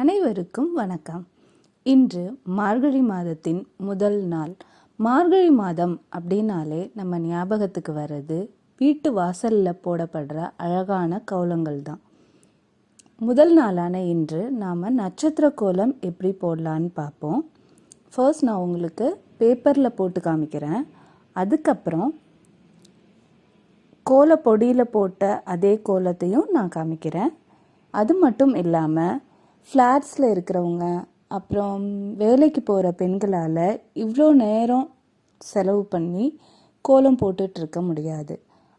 அனைவருக்கும் வணக்கம். இன்று மார்கழி மாதத்தின் முதல் நாள். மார்கழி மாதம் அப்படின்னாலே நம்ம ஞாபகத்துக்கு வர்றது வீட்டு வாசலில் போடப்படுற அழகான கோலங்கள் தான். முதல் நாளான இன்று நாம் நட்சத்திர கோலம் எப்படி போடலான்னு பார்ப்போம். ஃபர்ஸ்ட் நான் உங்களுக்கு பேப்பரில் போட்டு காமிக்கிறேன். அதுக்கப்புறம் கோலப்பொடியில் போட்ட அதே கோலத்தையும் நான் காமிக்கிறேன். அது மட்டும் இல்லாமல் ஃப்ளாட்ஸில் இருக்கிறவங்க அப்புறம் வேலைக்கு போகிற பெண்களால் இவ்வளோ நேரம் செலவு பண்ணி கோலம் போட்டுட்ருக்க முடியாது.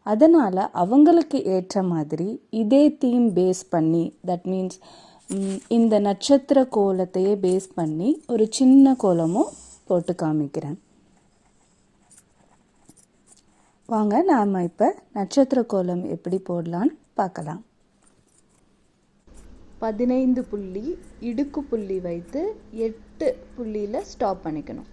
அதனால் அவங்களுக்கு ஏற்ற மாதிரி இதே தீம் பேஸ் பண்ணி, தட் மீன்ஸ் இந்த நட்சத்திர கோலத்தையே பேஸ் பண்ணி ஒரு சின்ன கோலமும் போட்டு காமிக்கிறேன். வாங்க நாம் இப்போ நட்சத்திர கோலம் எப்படி போடலான்னு பார்க்கலாம். 15 புள்ளி இடுக்கு புள்ளி வைத்து 8 புள்ளியில் ஸ்டாப் பண்ணிக்கணும்.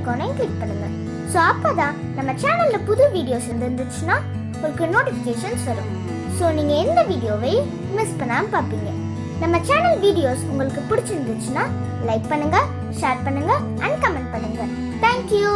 ஐகானையும் கிளிக் பண்ணுங்க. ஸோ அப்பதான் நம்ம சேனல்ல புது வீடியோஸ் இருந்துச்சுன்னா உங்களுக்கு நோட்டிஃபிகேஷன்ஸ் வரும். ஸோ நீங்க எந்த வீடியோவை மிஸ் பண்ணாம பார்ப்பீங்க. நம்ம சேனல் வீடியோஸ் உங்களுக்கு பிடிச்சிருந்துச்சுன்னா லைக் பண்ணுங்க, ஷேர் பண்ணுங்க அண்ட் கமெண்ட் பண்ணுங்க. தேங்க்யூ.